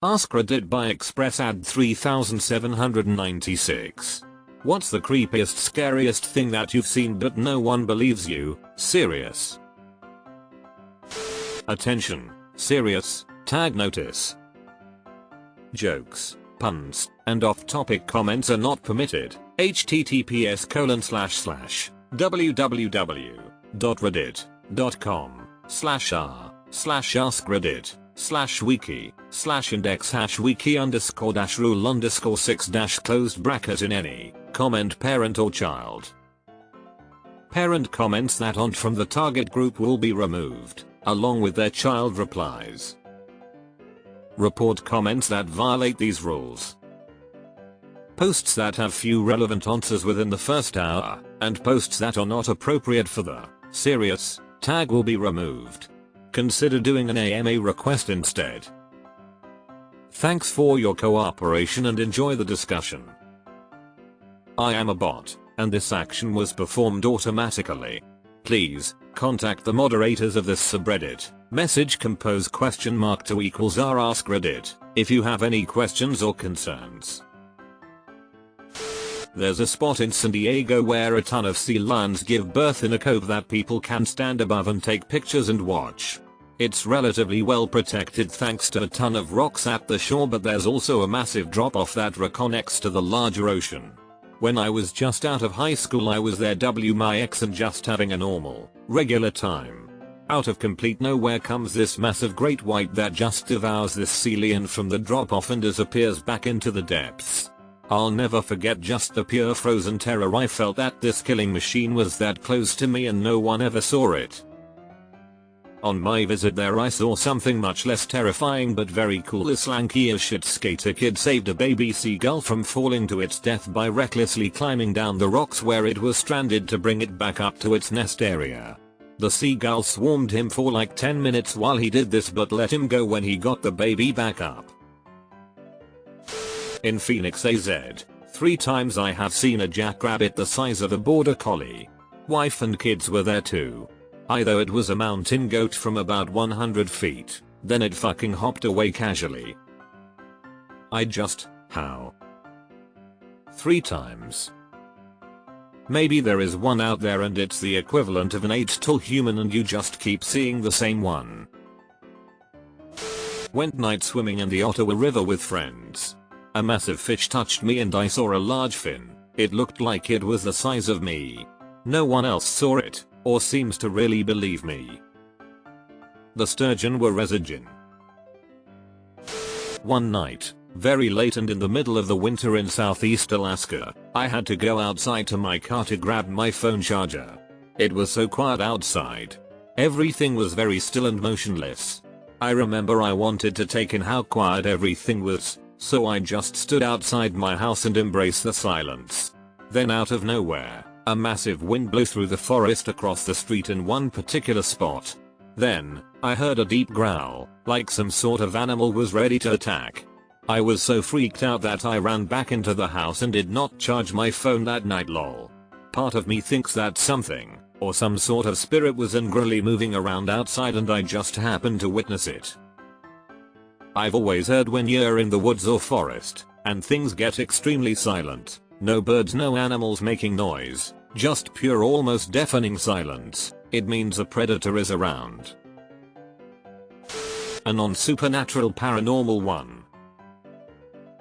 AskReddit by Express ad 3796. What's the creepiest, scariest thing that you've seen but no one believes you? Serious. Attention. Serious. Tag notice. Jokes, puns, and off-topic comments are not permitted. https://www.reddit.com/r/wiki/index-wiki_rule_6- in any comment parent or child. Parent comments that aren't from the target group will be removed, along with their child replies. Report comments that violate these rules. Posts that have few relevant answers within the first hour, and posts that are not appropriate for the serious tag will be removed. Consider doing an AMA request instead. Thanks for your cooperation and enjoy the discussion. I am a bot, and this action was performed automatically. Please contact the moderators of this subreddit. Message compose $?2 =r AskReddit if you have any questions or concerns. There's a spot in San Diego where a ton of sea lions give birth in a cove that people can stand above and take pictures and watch. It's relatively well protected thanks to a ton of rocks at the shore, but there's also a massive drop off that reconnects to the larger ocean. When I was just out of high school I was there WMIX and just having a normal, regular time. Out of complete nowhere comes this massive great white that just devours this sea lion from the drop off and disappears back into the depths. I'll never forget just the pure frozen terror I felt that this killing machine was that close to me and no one ever saw it. On my visit there I saw something much less terrifying but very cool. This lanky as shit skater kid saved a baby seagull from falling to its death by recklessly climbing down the rocks where it was stranded to bring it back up to its nest area. The seagull swarmed him for like 10 minutes while he did this but let him go when he got the baby back up. In Phoenix, AZ, 3 times I have seen a jackrabbit the size of a border collie. Wife and kids were there too. Either it was a mountain goat from about 100 feet, then it fucking hopped away casually. How? 3 times. Maybe there is one out there and it's the equivalent of an 8-tall human and you just keep seeing the same one. Went night swimming in the Ottawa River with friends. A massive fish touched me and I saw a large fin. It looked like it was the size of me. No one else saw it, or seems to really believe me. The sturgeon were resurgent. One night, very late and in the middle of the winter in southeast Alaska, I had to go outside to my car to grab my phone charger. It was so quiet outside. Everything was very still and motionless. I remember I wanted to take in how quiet everything was, so I just stood outside my house and embraced the silence. Then out of nowhere, a massive wind blew through the forest across the street in one particular spot. Then, I heard a deep growl, like some sort of animal was ready to attack. I was so freaked out that I ran back into the house and did not charge my phone that night lol. Part of me thinks that something, or some sort of spirit was angrily moving around outside and I just happened to witness it. I've always heard when you're in the woods or forest, and things get extremely silent, no birds, no animals making noise, just pure almost deafening silence, it means a predator is around. A non-supernatural paranormal one.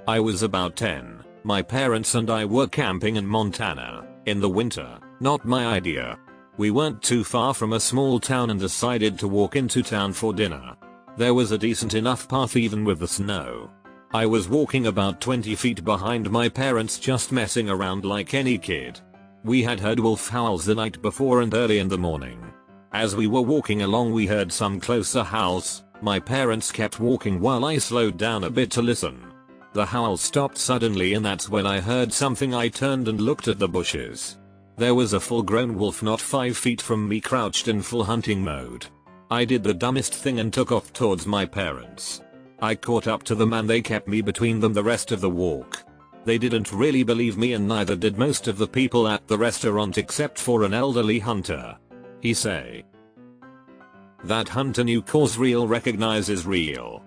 I was about 10, my parents and I were camping in Montana, in the winter, not my idea. We weren't too far from a small town and decided to walk into town for dinner. There was a decent enough path even with the snow. I was walking about 20 feet behind my parents just messing around like any kid. We had heard wolf howls the night before and early in the morning. As we were walking along we heard some closer howls. My parents kept walking while I slowed down a bit to listen. The howl stopped suddenly and that's when I heard something. I turned and looked at the bushes. There was a full-grown wolf not 5 feet from me crouched in full hunting mode. I did the dumbest thing and took off towards my parents. I caught up to them and they kept me between them the rest of the walk. They didn't really believe me and neither did most of the people at the restaurant except for an elderly hunter. He say, "That hunter knew cause real recognizes real."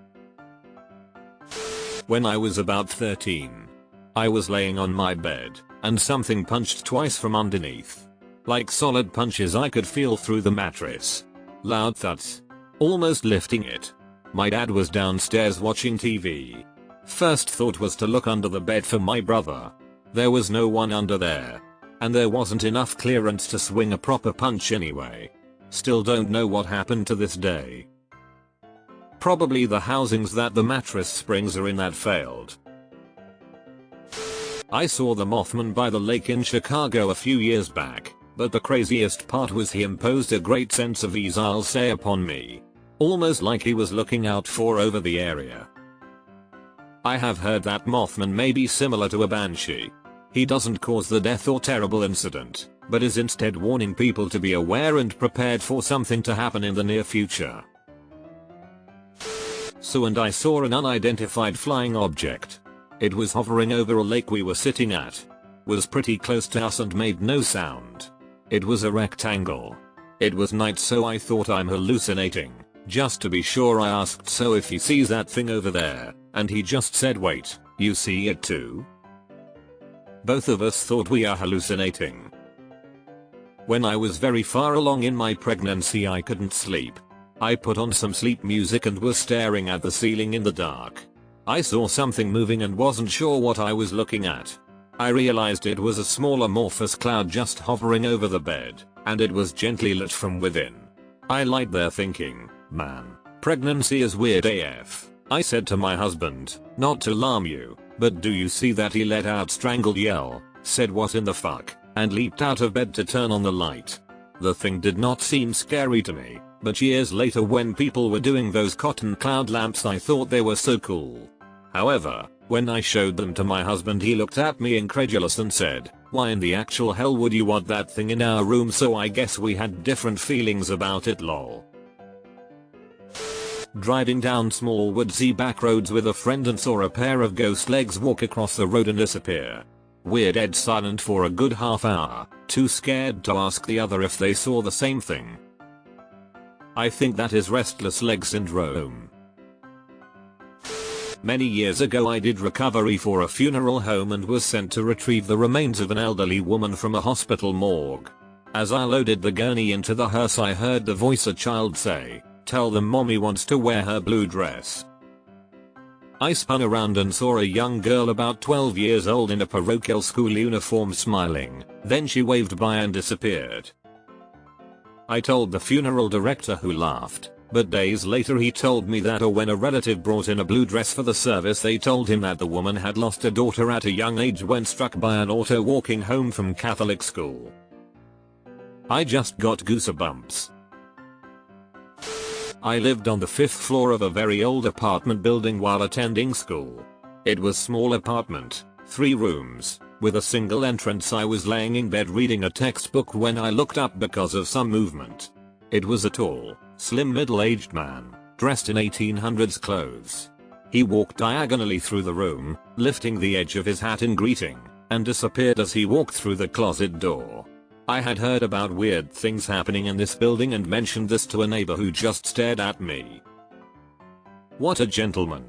When I was about 13. I was laying on my bed, and something punched twice from underneath. Like solid punches I could feel through the mattress. Loud thuds. Almost lifting it. My dad was downstairs watching TV. First thought was to look under the bed for my brother. There was no one under there. And there wasn't enough clearance to swing a proper punch anyway. Still don't know what happened to this day. Probably the housings that the mattress springs are in that failed. I saw the Mothman by the lake in Chicago a few years back, but the craziest part was he imposed a great sense of ease, I'll say, upon me. Almost like he was looking out for over the area. I have heard that Mothman may be similar to a banshee. He doesn't cause the death or terrible incident, but is instead warning people to be aware and prepared for something to happen in the near future. So and I saw an unidentified flying object. It was hovering over a lake we were sitting at. Was pretty close to us and made no sound. It was a rectangle. It was night, so I thought I'm hallucinating. Just to be sure I asked so if he sees that thing over there, and he just said, wait, you see it too? Both of us thought we are hallucinating. When I was very far along in my pregnancy I couldn't sleep. I put on some sleep music and was staring at the ceiling in the dark. I saw something moving and wasn't sure what I was looking at. I realized it was a small amorphous cloud just hovering over the bed, and it was gently lit from within. I lied there thinking, man, pregnancy is weird AF. I said to my husband, not to alarm you, but do you see that? He let out strangled yell, said what in the fuck, and leaped out of bed to turn on the light. The thing did not seem scary to me, but years later when people were doing those cotton cloud lamps I thought they were so cool. However, when I showed them to my husband he looked at me incredulous and said, why in the actual hell would you want that thing in our room? So I guess we had different feelings about it, lol. Driving down small woodsy back roads with a friend and saw a pair of ghost legs walk across the road and disappear. We're dead silent for a good half hour, too scared to ask the other if they saw the same thing. I think that is restless leg syndrome. Many years ago I did recovery for a funeral home and was sent to retrieve the remains of an elderly woman from a hospital morgue. As I loaded the gurney into the hearse I heard the voice a child say, tell them mommy wants to wear her blue dress. I spun around and saw a young girl about 12 years old in a parochial school uniform smiling, then she waved by and disappeared. I told the funeral director, who laughed, but days later he told me that when a relative brought in a blue dress for the service they told him that the woman had lost a daughter at a young age when struck by an auto walking home from Catholic school. I just got goosebumps. I lived on the 5th floor of a very old apartment building while attending school. It was a small apartment, 3 rooms, with a single entrance. I was laying in bed reading a textbook when I looked up because of some movement. It was a tall, slim middle-aged man, dressed in 1800s clothes. He walked diagonally through the room, lifting the edge of his hat in greeting, and disappeared as he walked through the closet door. I had heard about weird things happening in this building and mentioned this to a neighbor who just stared at me. What a gentleman.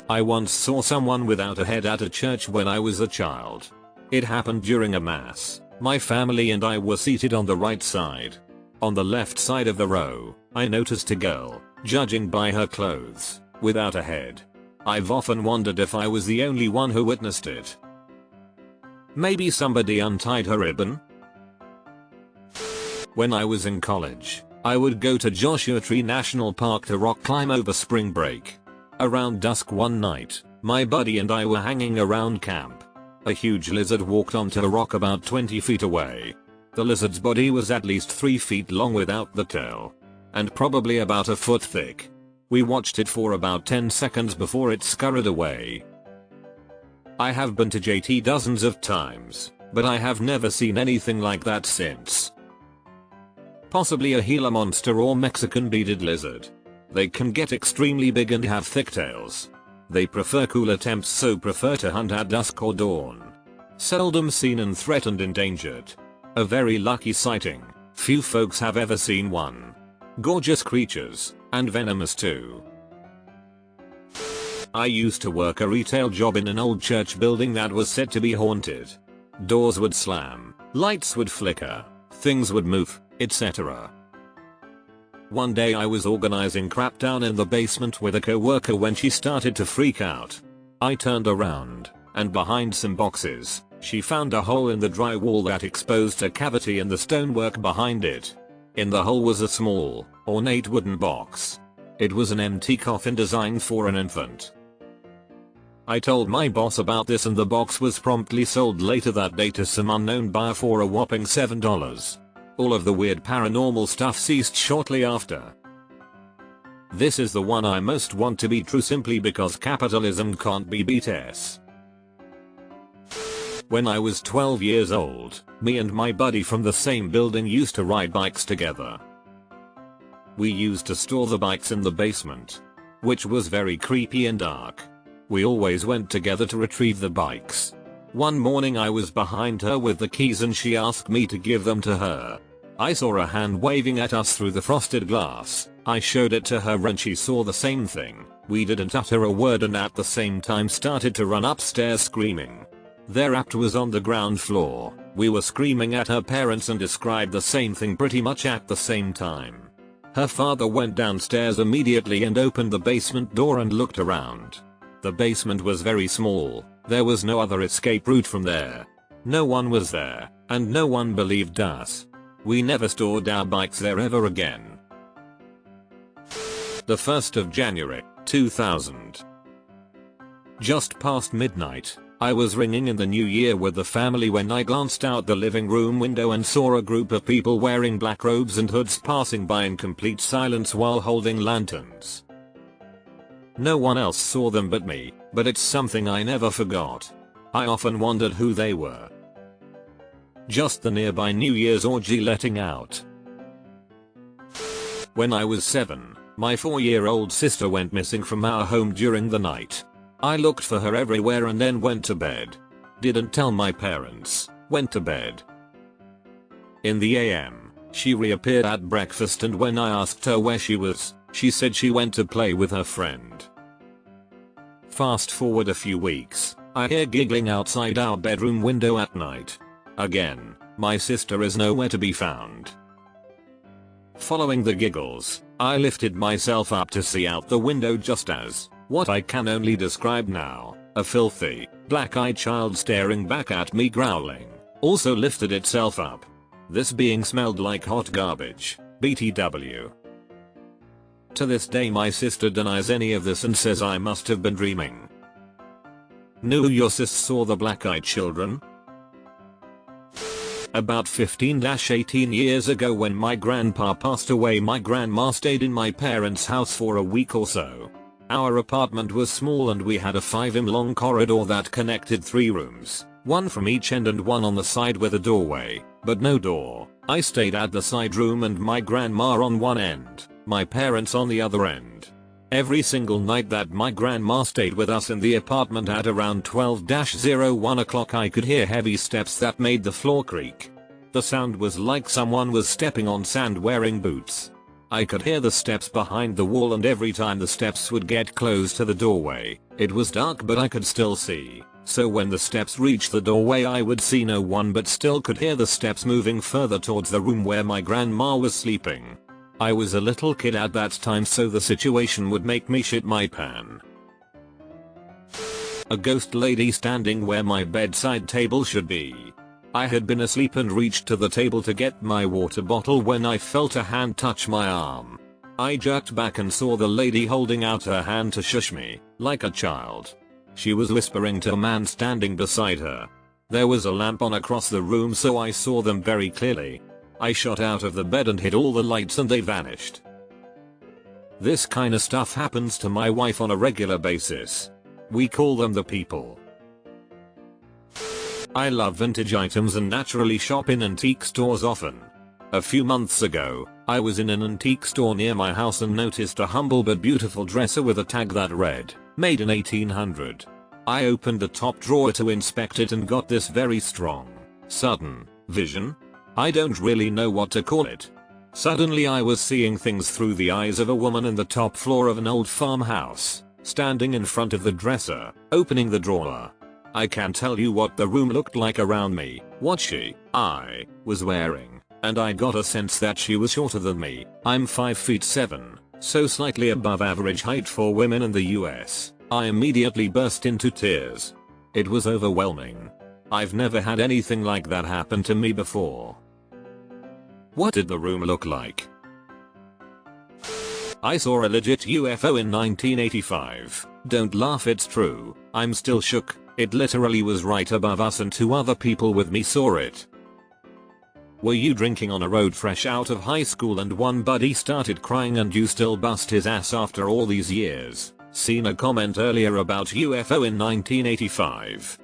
I once saw someone without a head at a church when I was a child. It happened during a mass. My family and I were seated on the right side. On the left side of the row, I noticed a girl, judging by her clothes, without a head. I've often wondered if I was the only one who witnessed it. Maybe somebody untied her ribbon? When I was in college, I would go to Joshua Tree National Park to rock climb over spring break. Around dusk one night, my buddy and I were hanging around camp. A huge lizard walked onto a rock about 20 feet away. The lizard's body was at least 3 feet long without the tail, and probably about a foot thick. We watched it for about 10 seconds before it scurried away. I have been to JT dozens of times, but I have never seen anything like that since. Possibly a Gila monster or Mexican beaded lizard. They can get extremely big and have thick tails. They prefer cooler temps, so prefer to hunt at dusk or dawn. Seldom seen and threatened, endangered. A very lucky sighting, few folks have ever seen one. Gorgeous creatures, and venomous too. I used to work a retail job in an old church building that was said to be haunted. Doors would slam, lights would flicker, things would move, etc. One day I was organizing crap down in the basement with a coworker when she started to freak out. I turned around, and behind some boxes, she found a hole in the drywall that exposed a cavity in the stonework behind it. In the hole was a small, ornate wooden box. It was an empty coffin designed for an infant. I told my boss about this and the box was promptly sold later that day to some unknown buyer for a whopping $7. All of the weird paranormal stuff ceased shortly after. This is the one I most want to be true simply because capitalism can't be beat. When I was 12 years old, me and my buddy from the same building used to ride bikes together. We used to store the bikes in the basement, which was very creepy and dark. We always went together to retrieve the bikes. One morning I was behind her with the keys and she asked me to give them to her. I saw a hand waving at us through the frosted glass. I showed it to her and she saw the same thing. We didn't utter a word and at the same time started to run upstairs screaming. Their apt was on the ground floor. We were screaming at her parents and described the same thing pretty much at the same time. Her father went downstairs immediately and opened the basement door and looked around. The basement was very small. There was no other escape route from there. No one was there, and no one believed us. We never stored our bikes there ever again. The 1st of January, 2000. Just past midnight, I was ringing in the new year with the family when I glanced out the living room window and saw a group of people wearing black robes and hoods passing by in complete silence while holding lanterns. No one else saw them but me, but it's something I never forgot. I often wondered who they were. Just the nearby New Year's orgy letting out. When I was 7, my 4-year-old sister went missing from our home during the night. I looked for her everywhere and then went to bed. Didn't tell my parents, went to bed. In the AM, she reappeared at breakfast and when I asked her where she was, she said she went to play with her friend. Fast forward a few weeks, I hear giggling outside our bedroom window at night. Again, my sister is nowhere to be found. Following the giggles, I lifted myself up to see out the window just as, what I can only describe now, a filthy, black-eyed child staring back at me growling, also lifted itself up. This being smelled like hot garbage, BTW. To this day my sister denies any of this and says I must have been dreaming. Knew your sis saw the black-eyed children? About 15-18 years ago when my grandpa passed away, my grandma stayed in my parents' house for a week or so. Our apartment was small and we had a 5 long corridor that connected 3 rooms, one from each end and one on the side with a doorway, but no door. I stayed at the side room and my grandma on one end, my parents on the other end. Every single night that my grandma stayed with us in the apartment at around 12-01 o'clock I could hear heavy steps that made the floor creak. The sound was like someone was stepping on sand wearing boots. I could hear the steps behind the wall and every time the steps would get close to the doorway, it was dark but I could still see. So when the steps reached the doorway I would see no one but still could hear the steps moving further towards the room where my grandma was sleeping. I was a little kid at that time so the situation would make me shit my pan. A ghost lady standing where my bedside table should be. I had been asleep and reached to the table to get my water bottle when I felt a hand touch my arm. I jerked back and saw the lady holding out her hand to shush me, like a child. She was whispering to a man standing beside her. There was a lamp on across the room so I saw them very clearly. I shot out of the bed and hit all the lights and they vanished. This kinda stuff happens to my wife on a regular basis. We call them the people. I love vintage items and naturally shop in antique stores often. A few months ago, I was in an antique store near my house and noticed a humble but beautiful dresser with a tag that read, made in 1800. I opened the top drawer to inspect it and got this very strong, sudden vision. I don't really know what to call it. Suddenly I was seeing things through the eyes of a woman in the top floor of an old farmhouse. standing in front of the dresser, opening the drawer. I can't tell you what the room looked like around me, what I was wearing, and I got a sense that she was shorter than me. I'm 5'7", so slightly above average height for women in the US. I immediately burst into tears. It was overwhelming. I've never had anything like that happen to me before. What did the room look like? I saw a legit UFO in 1985. Don't laugh, it's true. I'm still shook. It literally was right above us and 2 other people with me saw it. Were you drinking on a road fresh out of high school and one buddy started crying and you still bust his ass after all these years? Seen a comment earlier about UFO in 1985.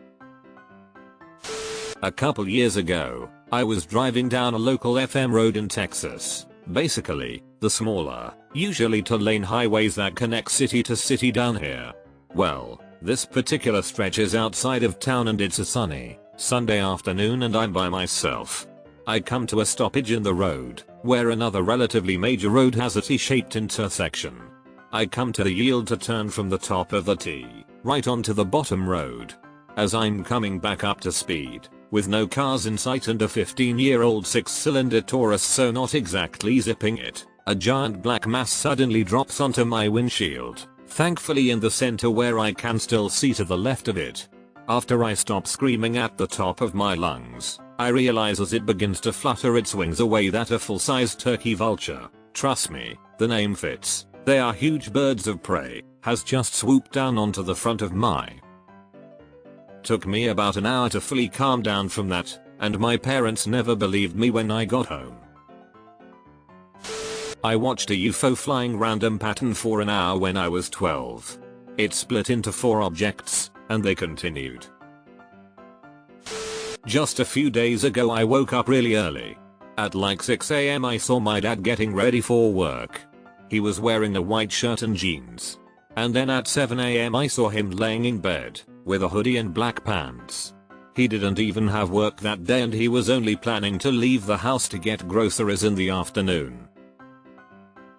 A couple years ago, I was driving down a local FM road in Texas. Basically, the smaller, usually 2-lane highways that connect city to city down here. Well, this particular stretch is outside of town and it's a sunny Sunday afternoon and I'm by myself. I come to a stoppage in the road, where another relatively major road has a T-shaped intersection. I come to the yield to turn from the top of the T, right onto the bottom road. As I'm coming back up to speed, with no cars in sight and a 15-year-old 6-cylinder Taurus so not exactly zipping it, a giant black mass suddenly drops onto my windshield, thankfully in the center where I can still see to the left of it. After I stop screaming at the top of my lungs, I realize as it begins to flutter its wings away that a full-sized turkey vulture, trust me, the name fits, they are huge birds of prey, has just swooped down onto the front of my. Took me about an hour to fully calm down from that, and my parents never believed me when I got home. I watched a UFO flying random pattern for an hour when I was 12. It split into 4 objects, and they continued. Just a few days ago I woke up really early. At like 6 AM I saw my dad getting ready for work. He was wearing a white shirt and jeans. And then at 7 AM I saw him laying in bed, with a hoodie and black pants. He didn't even have work that day and he was only planning to leave the house to get groceries in the afternoon.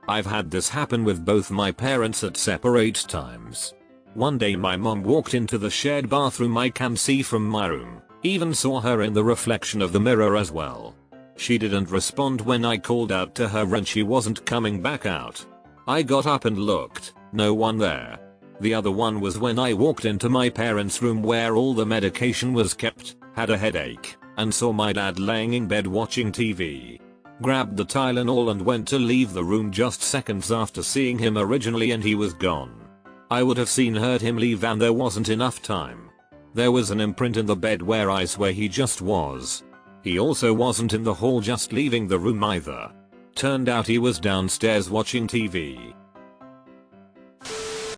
I've had this happen with both my parents at separate times. One day my mom walked into the shared bathroom I can see from my room, even saw her in the reflection of the mirror as well. She didn't respond when I called out to her and she wasn't coming back out. I got up and looked, no one there. The other one was when I walked into my parents' room where all the medication was kept, had a headache, and saw my dad laying in bed watching TV. Grabbed the Tylenol and went to leave the room just seconds after seeing him originally and he was gone. I would have heard him leave and there wasn't enough time. There was an imprint in the bed where I swear he just was. He also wasn't in the hall just leaving the room either. Turned out he was downstairs watching TV.